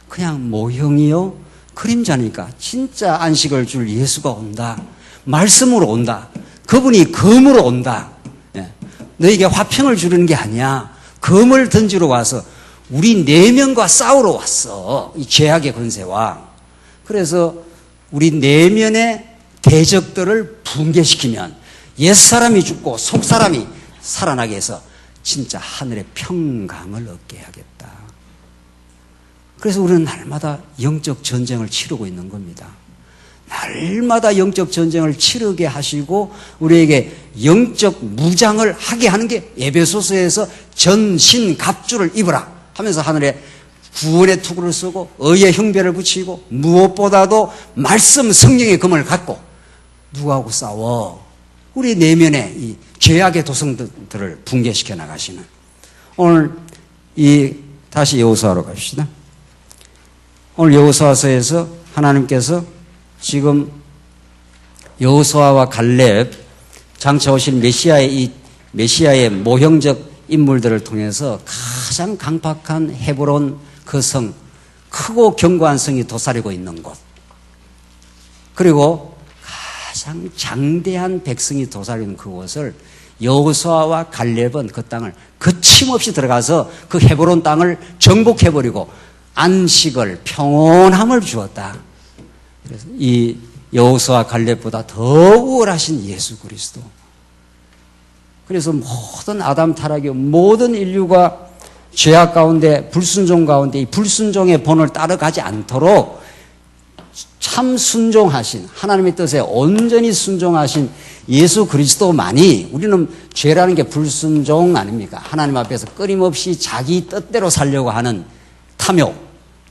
그냥 모형이요 그림자니까 진짜 안식을 줄 예수가 온다. 말씀으로 온다. 그분이 검으로 온다. 너에게 화평을 주는 게 아니야. 검을 던지러 와서 우리 내면과 싸우러 왔어. 이 죄악의 권세와. 그래서 우리 내면의 대적들을 붕괴시키면 옛사람이 죽고 속사람이 살아나게 해서 진짜 하늘의 평강을 얻게 하겠다. 그래서 우리는 날마다 영적 전쟁을 치르고 있는 겁니다. 날마다 영적 전쟁을 치르게 하시고 우리에게 영적 무장을 하게 하는 게 에베소서에서 전신갑주를 입으라 하면서 하늘에 구원의 투구를 쓰고 의의 흉배를 붙이고 무엇보다도 말씀 성령의 검을 갖고 누구하고 싸워? 우리 내면의 이 죄악의 도성들을 붕괴시켜 나가시는. 오늘 다시 여호수아로 갑시다. 오늘 여호수아서에서 하나님께서 지금 여호수아와 갈렙 장차 오실 메시아의 모형적 인물들을 통해서 가장 강팍한 헤브론 그 성, 크고 견고한 성이 도사리고 있는 곳, 그리고 가장 장대한 백성이 도사리고 있는 그곳을 여호수아와 갈렙은 그 땅을 거침없이 들어가서 그 헤브론 땅을 정복해버리고 안식을, 평온함을 주었다. 그래서 이 여호수아 갈렙보다 더 우월하신 예수 그리스도. 그래서 모든 아담 타락의 모든 인류가 죄악 가운데 불순종 가운데 이 불순종의 본을 따라가지 않도록 참 순종하신 하나님의 뜻에 온전히 순종하신 예수 그리스도만이, 우리는 죄라는 게 불순종 아닙니까? 하나님 앞에서 끊임없이 자기 뜻대로 살려고 하는 탐욕,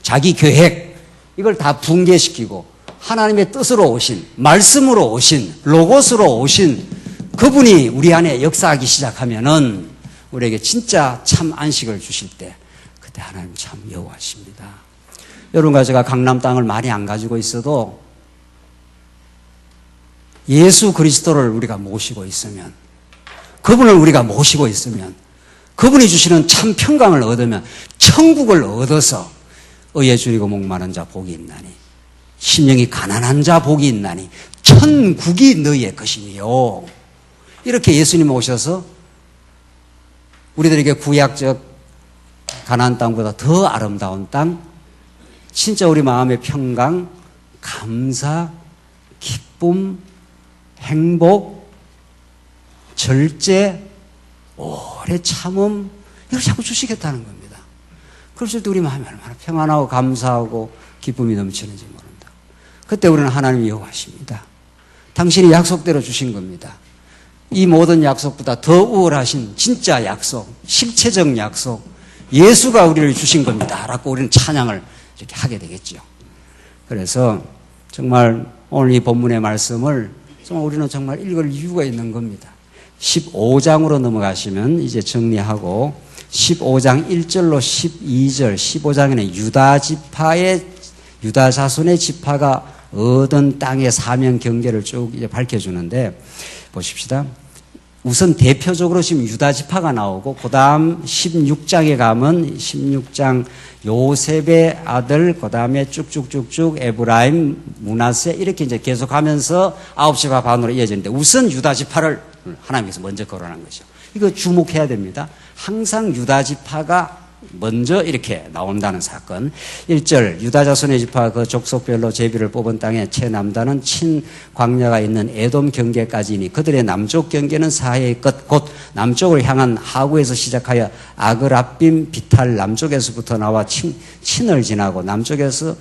자기 계획, 이걸 다 붕괴시키고 하나님의 뜻으로 오신, 말씀으로 오신, 로고스로 오신 그분이 우리 안에 역사하기 시작하면은 우리에게 진짜 참 안식을 주실 때 그때 하나님 참 여호와십니다. 여러분과 제가 강남 땅을 많이 안 가지고 있어도 예수 그리스도를 우리가 모시고 있으면, 그분을 우리가 모시고 있으면, 그분이 주시는 참 평강을 얻으면 천국을 얻어서 의에 줄이고 목마른 자 복이 있나니 심령이 가난한 자 복이 있나니 천국이 너희의 것이니요. 이렇게 예수님 오셔서 우리들에게 구약적 가나안 땅보다 더 아름다운 땅, 진짜 우리 마음의 평강, 감사, 기쁨, 행복, 절제, 오래 참음, 이걸 자꾸 주시겠다는 겁니다. 그럴 때 우리 마음이 얼마나 평안하고 감사하고 기쁨이 넘치는지 모릅니다. 그때 우리는 하나님이 여호와십니다. 당신이 약속대로 주신 겁니다. 이 모든 약속보다 더 우월하신 진짜 약속, 실체적 약속, 예수가 우리를 주신 겁니다 라고 우리는 찬양을 이렇게 하게 되겠죠. 그래서 정말 오늘 이 본문의 말씀을 정말 우리는 정말 읽을 이유가 있는 겁니다. 15장으로 넘어가시면 이제 정리하고 15장 1절로 12절, 15장에는 유다 자손의 지파가 얻은 땅의 사명 경계를 쭉 이제 밝혀주는데 보십시다. 우선 대표적으로 지금 유다 지파가 나오고 그다음 16장에 가면 16장 요셉의 아들 그다음에 쭉쭉쭉쭉 에브라임, 므낫세 이렇게 이제 계속하면서 9지파 반으로 이어지는데 우선 유다 지파를 하나님께서 먼저 거론한 거죠. 이거 주목해야 됩니다. 항상 유다 지파가 먼저 이렇게 나온다는 사건. 1절 유다 자손의 지파 그 족속별로 제비를 뽑은 땅에 최남단은 친광야가 있는 에돔 경계까지니 그들의 남쪽 경계는 사해의 끝 곧 남쪽을 향한 하구에서 시작하여 아그라빔 비탈 남쪽에서부터 나와 친을 지나고 남쪽에서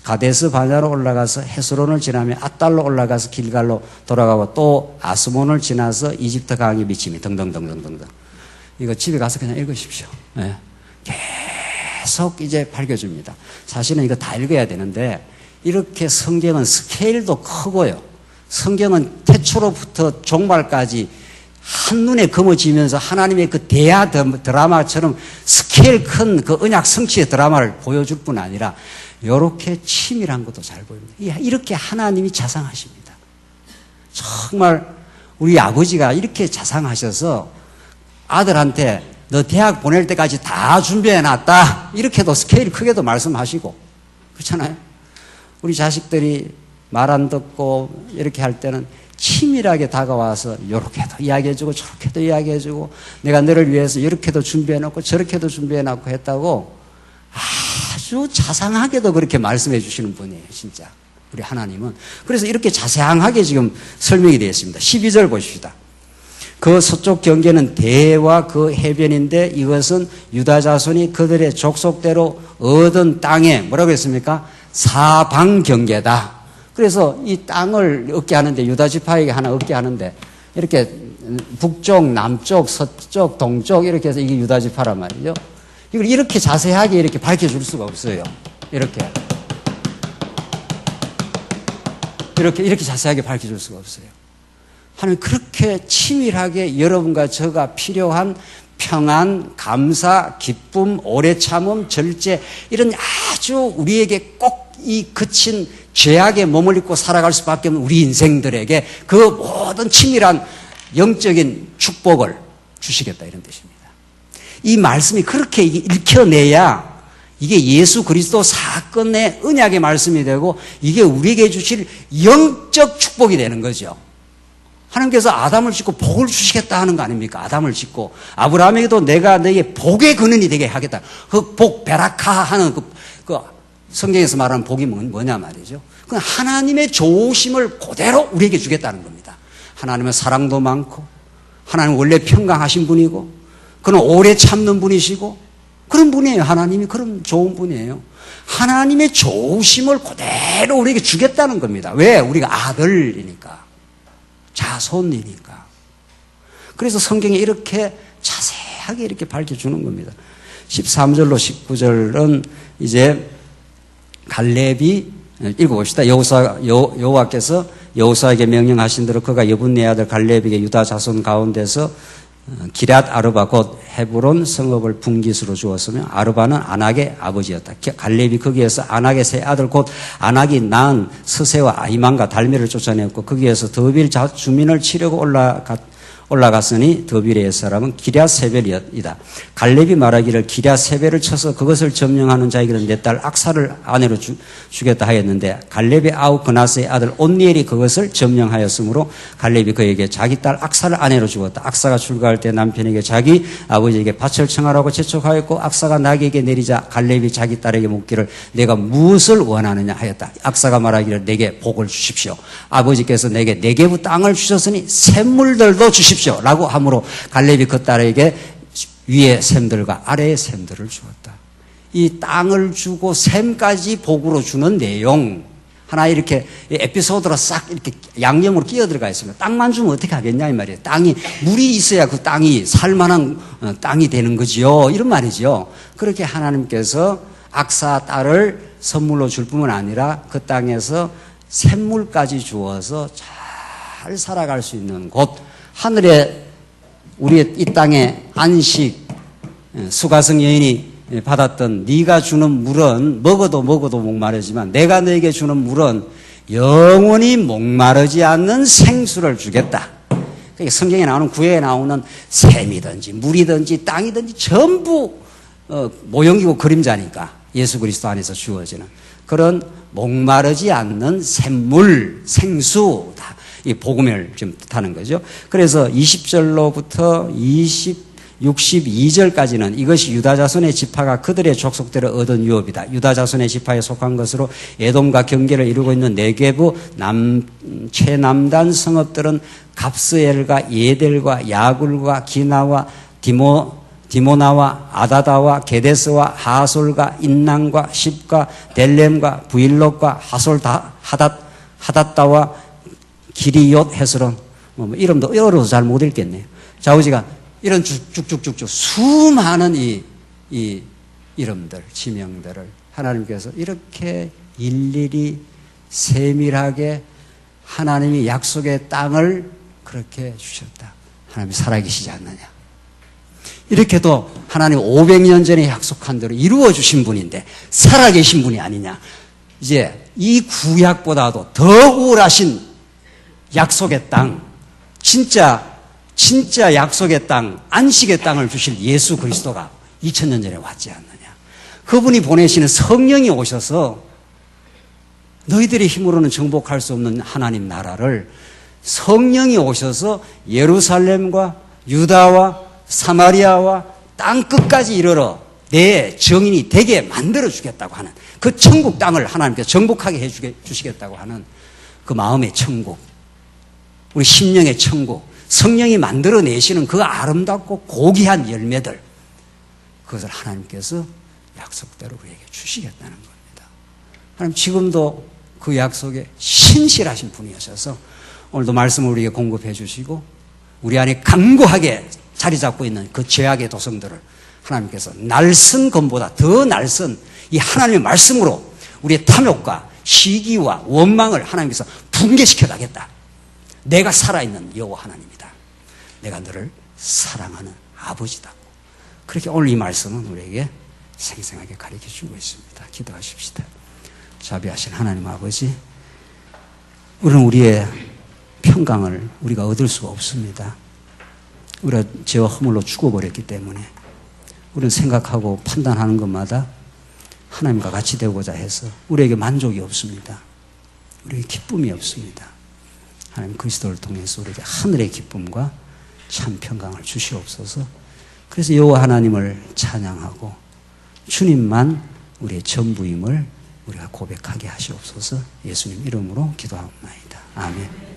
가데스 바냐로 올라가서 헤스론을 지나며 앗달로 올라가서 길갈로 돌아가고 또 아스몬을 지나서 이집트 강에 미치미 등등등등등등. 이거 집에 가서 그냥 읽으십시오. 네. 계속 이제 밝혀줍니다. 사실은 이거 다 읽어야 되는데 이렇게 성경은 스케일도 크고요. 성경은 태초로부터 종말까지 한눈에 거머쥐면서 하나님의 그 대하 드라마처럼 스케일 큰 그 언약 성취의 드라마를 보여줄 뿐 아니라 이렇게 치밀한 것도 잘 보입니다. 이렇게 하나님이 자상하십니다. 정말 우리 아버지가 이렇게 자상하셔서 아들한테 너 대학 보낼 때까지 다 준비해놨다. 이렇게도 스케일 크게도 말씀하시고. 그렇잖아요. 우리 자식들이 말 안 듣고 이렇게 할 때는 치밀하게 다가와서 이렇게도 이야기해주고 저렇게도 이야기해주고 내가 너를 위해서 이렇게도 준비해놓고 저렇게도 준비해놓고 했다고 아주 자상하게도 그렇게 말씀해 주시는 분이에요. 진짜. 우리 하나님은. 그래서 이렇게 자세하게 지금 설명이 되어 있습니다. 12절 보십시다. 그 서쪽 경계는 대해와 그 해변인데 이것은 유다 자손이 그들의 족속대로 얻은 땅에 뭐라고 했습니까? 사방 경계다. 그래서 이 땅을 얻게 하는데 유다 지파에게 하나 얻게 하는데 이렇게 북쪽, 남쪽, 서쪽, 동쪽 이렇게 해서 이게 유다 지파란 말이죠. 이걸 이렇게 자세하게 이렇게 밝혀줄 수가 없어요. 이렇게 자세하게 밝혀줄 수가 없어요. 하나님 그렇게 치밀하게 여러분과 저가 필요한 평안, 감사, 기쁨, 오래 참음, 절제 이런 아주 우리에게 꼭 이 그친 죄악에 몸을 입고 살아갈 수밖에 없는 우리 인생들에게 그 모든 치밀한 영적인 축복을 주시겠다 이런 뜻입니다. 이 말씀이 그렇게 읽혀내야 이게 예수 그리스도 사건의 언약의 말씀이 되고 이게 우리에게 주실 영적 축복이 되는 거죠. 하나님께서 아담을 짓고 복을 주시겠다 하는 거 아닙니까? 아담을 짓고 아브라함에게도 내가 너에게 복의 근원이 되게 하겠다. 그 복 베라카 하는 그 성경에서 말하는 복이 뭐냐 말이죠. 그 하나님의 좋으심을 그대로 우리에게 주겠다는 겁니다. 하나님은 사랑도 많고 하나님은 원래 평강하신 분이고 그는 오래 참는 분이시고 그런 분이에요. 하나님이 그런 좋은 분이에요. 하나님의 좋으심을 그대로 우리에게 주겠다는 겁니다. 왜? 우리가 아들이니까. 자손이니까. 그래서 성경에 이렇게 자세하게 이렇게 밝혀주는 겁니다. 13절로 19절은 이제 갈렙이 읽어봅시다. 여호와께서 여호수아에게 명령하신 대로 그가 여분네 아들 갈렙에게 유다 자손 가운데서 기럇 아르바 곧 헤브론 성읍을 분깃으로 주었으며 아르바는 아낙의 아버지였다. 갈렙이 거기에서 아낙의 세 아들 곧 아낙이 낳은 스세와 아히만과 달메를 쫓아내었고 거기에서 더빌 주민을 치려고 올라갔으니 더빌의 옛사람은 기럇세벨이다. 갈렙이 말하기를 기럇세벨을 쳐서 그것을 점령하는 자에게는 내 딸 악사를 아내로 주겠다 하였는데 갈렙의 아우 그나스의 아들 온니엘이 그것을 점령하였으므로 갈렙이 그에게 자기 딸 악사를 아내로 주었다. 악사가 출가할 때 남편에게 자기 아버지에게 밭을 청하라고 재촉하였고 악사가 나귀에게 내리자 갈렙이 자기 딸에게 묻기를 내가 무엇을 원하느냐 하였다. 악사가 말하기를 내게 복을 주십시오. 아버지께서 내게 4개부 땅을 주셨으니 샘물들도 주십시오. 라고 함으로 갈렙이 그 딸에게 위의 샘들과 아래의 샘들을 주었다. 이 땅을 주고 샘까지 복으로 주는 내용 하나 이렇게 에피소드로 싹 이렇게 양념으로 끼어 들어가 있습니다. 땅만 주면 어떻게 하겠냐 이 말이에요. 땅이 물이 있어야 그 땅이 살만한 땅이 되는 거지요. 이런 말이죠. 그렇게 하나님께서 악사 딸을 선물로 줄 뿐만 아니라 그 땅에서 샘물까지 주어서 잘 살아갈 수 있는 곳 하늘에 우리의 이 땅에 안식 수가성 여인이 받았던 네가 주는 물은 먹어도 목마르지만 내가 너에게 주는 물은 영원히 목마르지 않는 생수를 주겠다. 그러니까 성경에 나오는 구약에 나오는 샘이든지 물이든지 땅이든지 전부 모형이고 그림자니까 예수 그리스도 안에서 주어지는 그런 목마르지 않는 샘물, 생수 다 이 복음을 좀 뜻하는 거죠. 그래서 20절로부터 62절까지는 이것이 유다 자손의 지파가 그들의 족속대로 얻은 유업이다. 유다 자손의 지파에 속한 것으로 에돔과 경계를 이루고 있는 네게부 최남단 성읍들은 갑스엘과 예델과 야굴과 기나와 디모나와 아다다와 게데스와 하솔과 인난과 십과 델렘과 부일롯과 하닷다와 기리욤 헤스론 이름도 어려워서 잘 못 읽겠네요. 좌우지가 이런 쭉쭉쭉쭉 수많은 이 이름들, 지명들을 하나님께서 이렇게 일일이 세밀하게 하나님이 약속의 땅을 그렇게 주셨다. 하나님이 살아계시지 않느냐. 이렇게도 하나님 500년 전에 약속한 대로 이루어 주신 분인데 살아계신 분이 아니냐. 이제 이 구약보다도 더 우월하신 약속의 땅, 진짜 약속의 땅, 안식의 땅을 주실 예수 그리스도가 2000년 전에 왔지 않느냐. 그분이 보내시는 성령이 오셔서 너희들의 힘으로는 정복할 수 없는 하나님 나라를 성령이 오셔서 예루살렘과 유다와 사마리아와 땅 끝까지 이르러 내 정인이 되게 만들어 주겠다고 하는 그 천국 땅을 하나님께서 정복하게 해 주시겠다고 하는 그 마음의 천국, 우리 심령의 천국, 성령이 만들어내시는 그 아름답고 고귀한 열매들, 그것을 하나님께서 약속대로 우리에게 주시겠다는 겁니다. 하나님 지금도 그 약속에 신실하신 분이셔서 오늘도 말씀을 우리에게 공급해 주시고 우리 안에 강고하게 자리 잡고 있는 그 죄악의 도성들을 하나님께서 날선 검보다 더 날선 이 하나님의 말씀으로 우리의 탐욕과 시기와 원망을 하나님께서 붕괴시켜 나겠다. 내가 살아있는 여호와 하나님이다. 내가 너를 사랑하는 아버지다. 그렇게 오늘 이 말씀은 우리에게 생생하게 가르쳐주고 있습니다. 기도하십시다. 자비하신 하나님 아버지, 우리는 우리의 평강을 우리가 얻을 수가 없습니다. 우리가 죄와 허물로 죽어버렸기 때문에 우리는 생각하고 판단하는 것마다 하나님과 같이 되고자 해서 우리에게 만족이 없습니다. 우리에게 기쁨이 없습니다. 하나님 그리스도를 통해서 우리에게 하늘의 기쁨과 참 평강을 주시옵소서. 그래서 여호와 하나님을 찬양하고 주님만 우리의 전부임을 우리가 고백하게 하시옵소서. 예수님 이름으로 기도하옵나이다. 아멘.